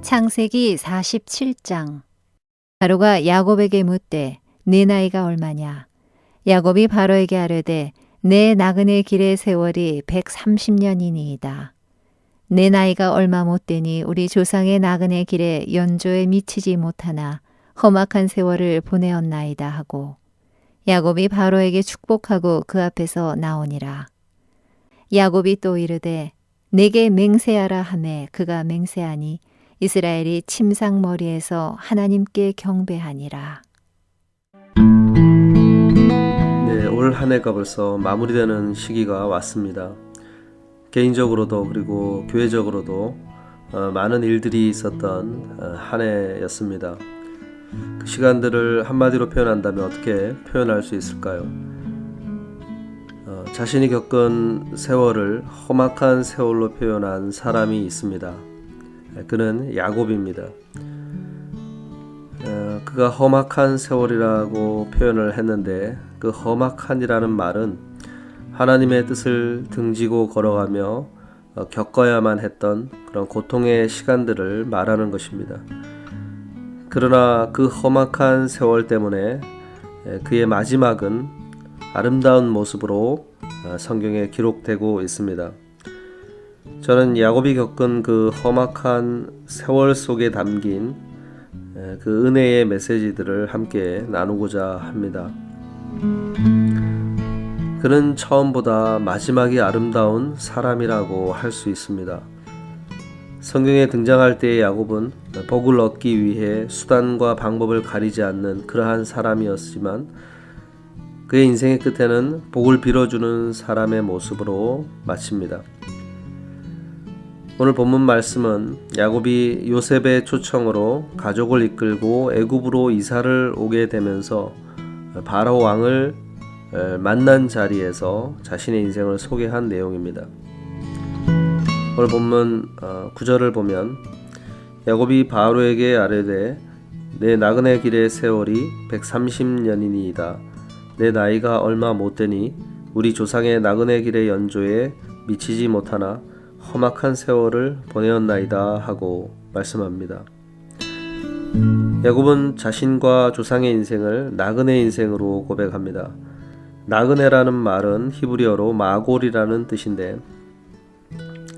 창세기 47장. 바로가 야곱에게 묻되 네 나이가 얼마냐? 야곱이 바로에게 아뢰되 내 나그네 길의 세월이 130년이니이다. 내 나이가 얼마 못되니 우리 조상의 나그네 길에 연조에 미치지 못하나 험악한 세월을 보내었나이다 하고, 야곱이 바로에게 축복하고 그 앞에서 나오니라. 야곱이 또 이르되 내게 맹세하라 하매 그가 맹세하니 이스라엘이 침상머리에서 하나님께 경배하니라. 네, 올 한 해가 벌써 마무리되는 시기가 왔습니다. 개인적으로도 그리고 교회적으로도 많은 일들이 있었던 한 해였습니다. 그 시간들을 한마디로 표현한다면 어떻게 표현할 수 있을까요? 자신이 겪은 세월을 험악한 세월로 표현한 사람이 있습니다. 그는 야곱입니다. 그가 험악한 세월이라고 표현을 했는데, 그 험악한이라는 말은 하나님의 뜻을 등지고 걸어가며 겪어야만 했던 그런 고통의 시간들을 말하는 것입니다. 그러나 그 험악한 세월 때문에 그의 마지막은 아름다운 모습으로 성경에 기록되고 있습니다. 저는 야곱이 겪은 그 험악한 세월 속에 담긴 그 은혜의 메시지들을 함께 나누고자 합니다. 그는 처음보다 마지막이 아름다운 사람이라고 할 수 있습니다. 성경에 등장할 때의 야곱은 복을 얻기 위해 수단과 방법을 가리지 않는 그러한 사람이었지만, 그의 인생의 끝에는 복을 빌어주는 사람의 모습으로 마칩니다. 오늘 본문 말씀은 야곱이 요셉의 초청으로 가족을 이끌고 애굽으로 이사를 오게 되면서 바로 왕을 만난 자리에서 자신의 인생을 소개한 내용입니다. 오늘 본문 9절을 보면 야곱이 바로에게 아뢰되 내 나그네 길의 세월이 130년이니이다. 내 나이가 얼마 못되니 우리 조상의 나그네 길의 연조에 미치지 못하나 험악한 세월을 보내었나이다 하고 말씀합니다. 야곱은 자신과 조상의 인생을 나그네 인생으로 고백합니다. 나그네라는 말은 히브리어로 마골이라는 뜻인데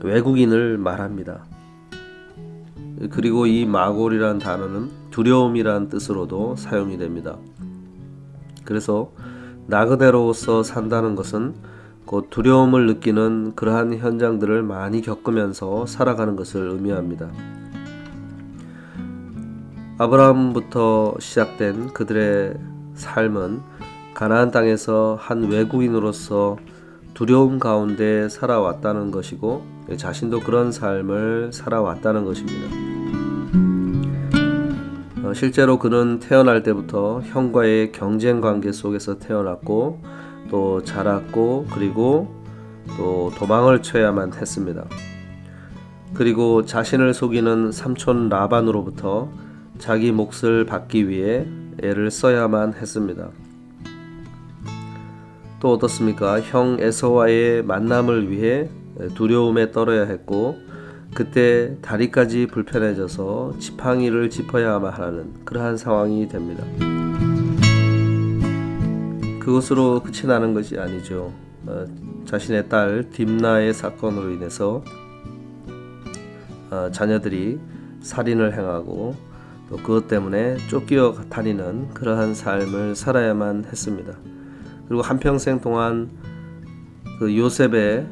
외국인을 말합니다. 그리고 이 마골이라는 단어는 두려움이라는 뜻으로도 사용이 됩니다. 그래서 나그네로서 산다는 것은 곧 두려움을 느끼는 그러한 현장들을 많이 겪으면서 살아가는 것을 의미합니다. 아브라함부터 시작된 그들의 삶은 가나안 땅에서 한 외국인으로서 두려움 가운데 살아왔다는 것이고, 자신도 그런 삶을 살아왔다는 것입니다. 실제로 그는 태어날 때부터 형과의 경쟁 관계 속에서 태어났고 또 자랐고, 그리고 또 도망을 쳐야만 했습니다. 그리고 자신을 속이는 삼촌 라반으로부터 자기 몫을 받기 위해 애를 써야만 했습니다. 또 어떻습니까? 형 에서와의 만남을 위해 두려움에 떨어야 했고, 그때 다리까지 불편해져서 지팡이를 짚어야만 하는 그러한 상황이 됩니다. 그것으로 끝이 나는 것이 아니죠. 자신의 딸 딥나의 사건으로 인해서 자녀들이 살인을 행하고 또 그것 때문에 쫓겨 다니는 그러한 삶을 살아야만 했습니다. 그리고 한평생 동안 그 요셉의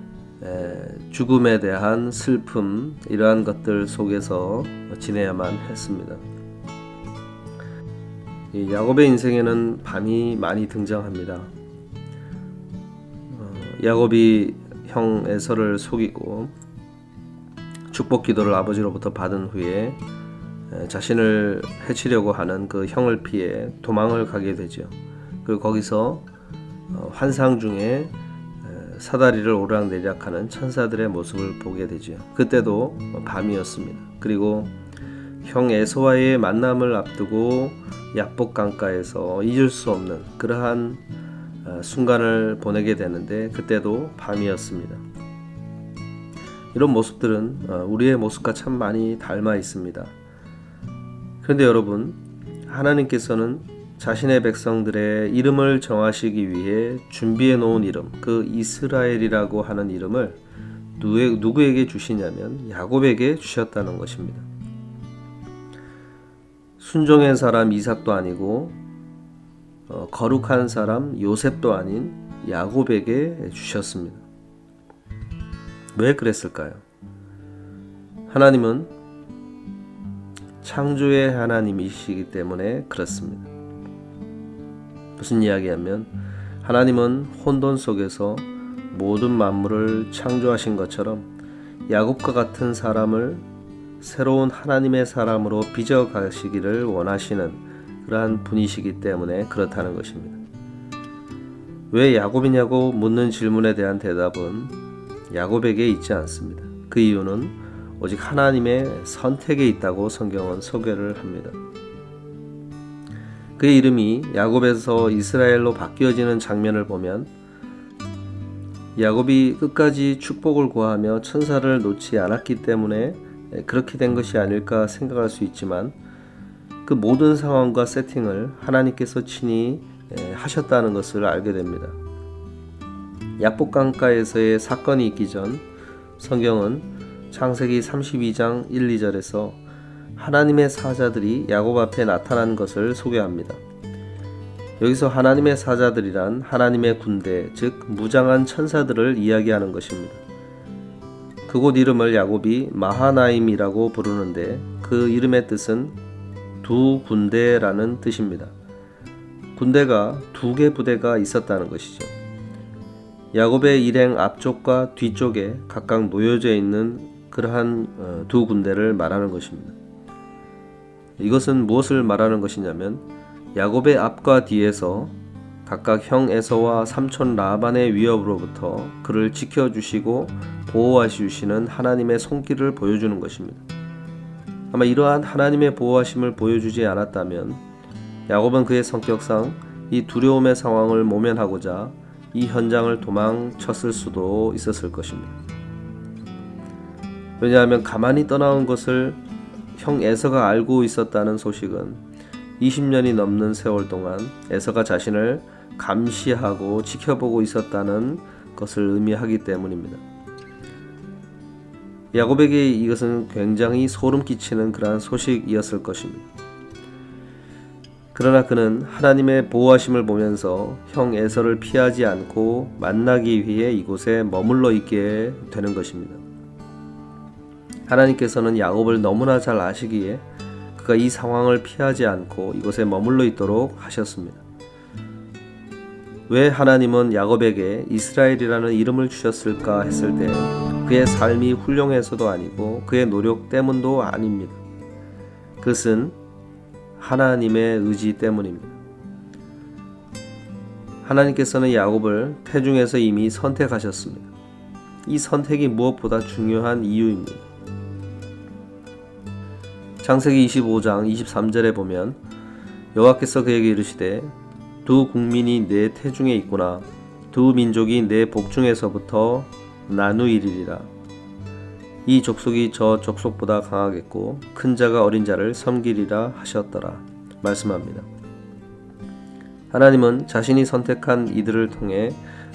죽음에 대한 슬픔, 이러한 것들 속에서 지내야만 했습니다. 이 야곱의 인생에는 밤이 많이 등장합니다. 야곱이 형 에서를 속이고 축복 기도를 아버지로부터 받은 후에 자신을 해치려고 하는 그 형을 피해 도망을 가게 되죠. 그리고 거기서 환상 중에 사다리를 오르락내리락하는 천사들의 모습을 보게 되죠. 그때도 밤이었습니다. 그리고 형 에서와의 만남을 앞두고 야복 강가에서 잊을 수 없는 그러한 순간을 보내게 되는데, 그때도 밤이었습니다. 이런 모습들은 우리의 모습과 참 많이 닮아 있습니다. 그런데 여러분, 하나님께서는 자신의 백성들의 이름을 정하시기 위해 준비해 놓은 이름, 그 이스라엘이라고 하는 이름을 누구에게 주시냐면 야곱에게 주셨다는 것입니다. 순종한 사람 이삭도 아니고 거룩한 사람 요셉도 아닌 야곱에게 주셨습니다. 왜 그랬을까요? 하나님은 창조의 하나님이시기 때문에 그렇습니다. 무슨 이야기하면 하나님은 혼돈 속에서 모든 만물을 창조하신 것처럼 야곱과 같은 사람을 새로운 하나님의 사람으로 빚어가시기를 원하시는 그러한 분이시기 때문에 그렇다는 것입니다. 왜 야곱이냐고 묻는 질문에 대한 대답은 야곱에게 있지 않습니다. 그 이유는 오직 하나님의 선택에 있다고 성경은 소개를 합니다. 그의 이름이 야곱에서 이스라엘로 바뀌어지는 장면을 보면 야곱이 끝까지 축복을 구하며 천사를 놓지 않았기 때문에 그렇게 된 것이 아닐까 생각할 수 있지만 그 모든 상황과 세팅을 하나님께서 친히 하셨다는 것을 알게 됩니다. 약복강가에서의 사건이 있기 전 성경은 창세기 32장 1, 2절에서 하나님의 사자들이 야곱 앞에 나타난 것을 소개합니다. 여기서 하나님의 사자들이란 하나님의 군대, 즉 무장한 천사들을 이야기하는 것입니다. 그곳 이름을 야곱이 마하나임이라고 부르는데 그 이름의 뜻은 두 군대라는 뜻입니다. 군대가 두 개 부대가 있었다는 것이죠. 야곱의 일행 앞쪽과 뒤쪽에 각각 놓여져 있는 그러한 두 군대를 말하는 것입니다. 이것은 무엇을 말하는 것이냐면 야곱의 앞과 뒤에서 각각 형 에서와 삼촌 라반의 위협으로부터 그를 지켜주시고 보호하시는 하나님의 손길을 보여주는 것입니다. 아마 이러한 하나님의 보호하심을 보여주지 않았다면 야곱은 그의 성격상 이 두려움의 상황을 모면하고자 이 현장을 도망쳤을 수도 있었을 것입니다. 왜냐하면 가만히 떠나온 것을 형 에서가 알고 있었다는 소식은 20년이 넘는 세월 동안 에서가 자신을 감시하고 지켜보고 있었다는 것을 의미하기 때문입니다. 야곱에게 이것은 굉장히 소름 끼치는 그러한 소식이었을 것입니다. 그러나 그는 하나님의 보호하심을 보면서 형 에서를 피하지 않고 만나기 위해 이곳에 머물러 있게 되는 것입니다. 하나님께서는 야곱을 너무나 잘 아시기에 그가 이 상황을 피하지 않고 이곳에 머물러 있도록 하셨습니다. 왜 하나님은 야곱에게 이스라엘이라는 이름을 주셨을까 했을 때 그의 삶이 훌륭해서도 아니고 그의 노력 때문도 아닙니다. 그것은 하나님의 의지 때문입니다. 하나님께서는 야곱을 태중에서 이미 선택하셨습니다. 이 선택이 무엇보다 중요한 이유입니다. 창세기 25장 23절에 보면 여호와께서 그에게 이르시되 두 국민이 내 태중에 있구나. 두 민족이 내 복중에서부터 나누이리라. 이 족속이 저 족속보다 강하겠고 큰 자가 어린 자를 섬기리라 하셨더라 말씀합니다. 하나님은 자신이 선택한 이들을 통해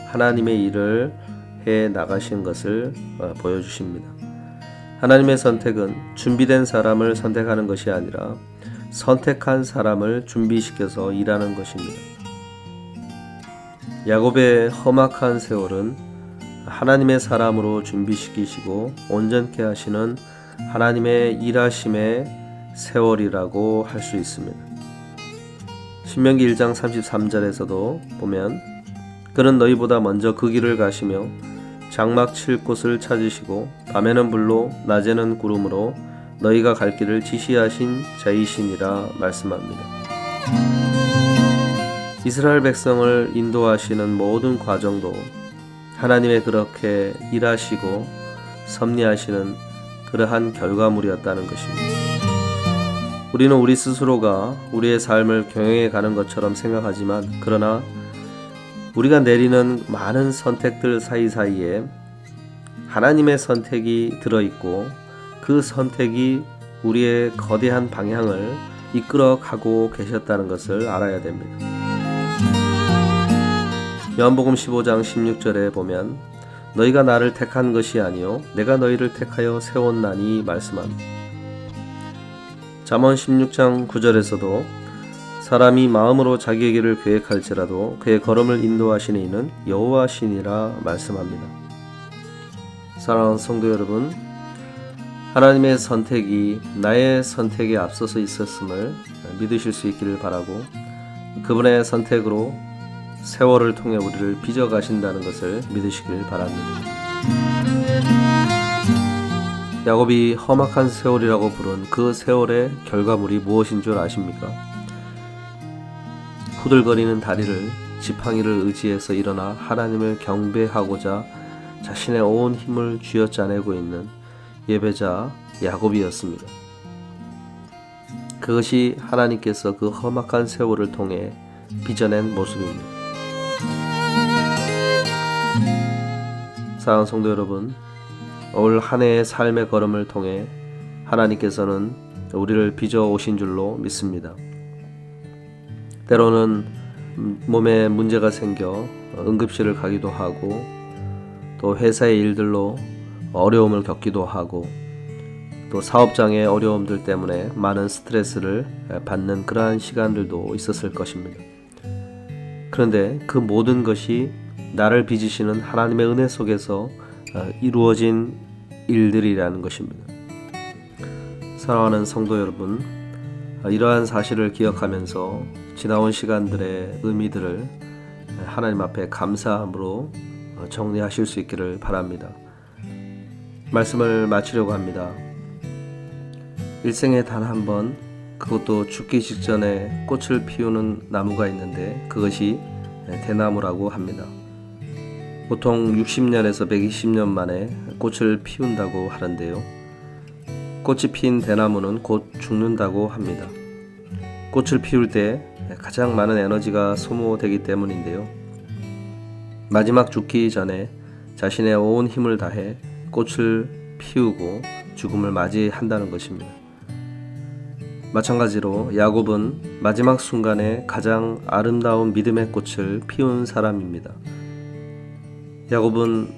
하나님의 일을 해 나가신 것을 보여주십니다. 하나님의 선택은 준비된 사람을 선택하는 것이 아니라 선택한 사람을 준비시켜서 일하는 것입니다. 야곱의 험악한 세월은 하나님의 사람으로 준비시키시고 온전케 하시는 하나님의 일하심의 세월이라고 할 수 있습니다. 신명기 1장 33절에서도 보면 그는 너희보다 먼저 그 길을 가시며 장막 칠 곳을 찾으시고 밤에는 불로 낮에는 구름으로 너희가 갈 길을 지시하신 자이시니라 말씀합니다. 이스라엘 백성을 인도하시는 모든 과정도 하나님의 그렇게 일하시고 섭리하시는 그러한 결과물이었다는 것입니다. 우리는 우리 스스로가 우리의 삶을 경영해 가는 것처럼 생각하지만 그러나 우리가 내리는 많은 선택들 사이사이에 하나님의 선택이 들어있고 그 선택이 우리의 거대한 방향을 이끌어 가고 계셨다는 것을 알아야 됩니다. 요한복음 15장 16절에 보면 너희가 나를 택한 것이 아니요 내가 너희를 택하여 세웠나니 말씀합니다. 잠언 16장 9절에서도 사람이 마음으로 자기의 길을 계획할지라도 그의 걸음을 인도하시는 이는 여호와시니라 말씀합니다. 사랑하는 성도 여러분, 하나님의 선택이 나의 선택에 앞서서 있었음을 믿으실 수 있기를 바라고 그분의 선택으로 세월을 통해 우리를 빚어가신다는 것을 믿으시길 바랍니다. 야곱이 험악한 세월이라고 부른 그 세월의 결과물이 무엇인 줄 아십니까? 후들거리는 다리를 지팡이를 의지해서 일어나 하나님을 경배하고자 자신의 온 힘을 쥐어짜내고 있는 예배자 야곱이었습니다. 그것이 하나님께서 그 험악한 세월을 통해 빚어낸 모습입니다. 사랑하는 성도 여러분, 올 한 해의 삶의 걸음을 통해 하나님께서는 우리를 빚어 오신 줄로 믿습니다. 때로는 몸에 문제가 생겨 응급실을 가기도 하고 또 회사의 일들로 어려움을 겪기도 하고 또 사업장의 어려움들 때문에 많은 스트레스를 받는 그러한 시간들도 있었을 것입니다. 그런데 그 모든 것이 나를 빚으시는 하나님의 은혜 속에서 이루어진 일들이라는 것입니다. 사랑하는 성도 여러분, 이러한 사실을 기억하면서 지나온 시간들의 의미들을 하나님 앞에 감사함으로 정리하실 수 있기를 바랍니다. 말씀을 마치려고 합니다. 일생에 단 한 번, 그것도 죽기 직전에 꽃을 피우는 나무가 있는데 그것이 대나무라고 합니다. 보통 60년에서 120년 만에 꽃을 피운다고 하는데요. 꽃이 핀 대나무는 곧 죽는다고 합니다. 꽃을 피울 때 가장 많은 에너지가 소모되기 때문인데요. 마지막 죽기 전에 자신의 온 힘을 다해 꽃을 피우고 죽음을 맞이한다는 것입니다. 마찬가지로 야곱은 마지막 순간에 가장 아름다운 믿음의 꽃을 피운 사람입니다. 야곱은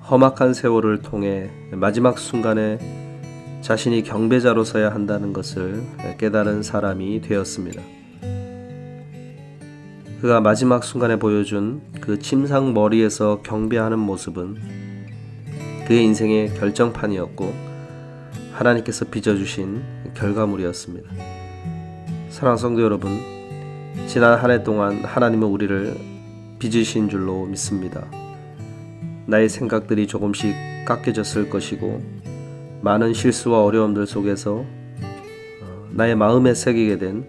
험악한 세월을 통해 마지막 순간에 자신이 경배자로 서야 한다는 것을 깨달은 사람이 되었습니다. 그가 마지막 순간에 보여준 그 침상 머리에서 경배하는 모습은 그의 인생의 결정판이었고 하나님께서 빚어주신 결과물이었습니다. 사랑하는 성도 여러분, 지난 한 해 동안 하나님은 우리를 빚으신 줄로 믿습니다. 나의 생각들이 조금씩 깎여졌을 것이고 많은 실수와 어려움들 속에서 나의 마음에 새기게 된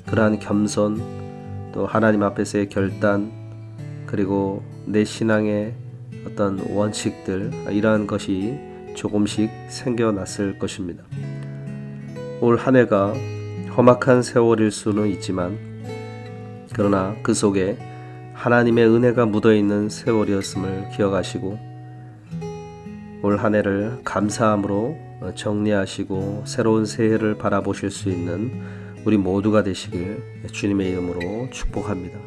그러한 겸손, 또 하나님 앞에서의 결단, 그리고 내 신앙의 어떤 원칙들, 이러한 것이 조금씩 생겨났을 것입니다. 올 한 해가 험악한 세월일 수는 있지만 그러나 그 속에 하나님의 은혜가 묻어있는 세월이었음을 기억하시고 올 한 해를 감사함으로 정리하시고 새로운 새해를 바라보실 수 있는 우리 모두가 되시길 주님의 이름으로 축복합니다.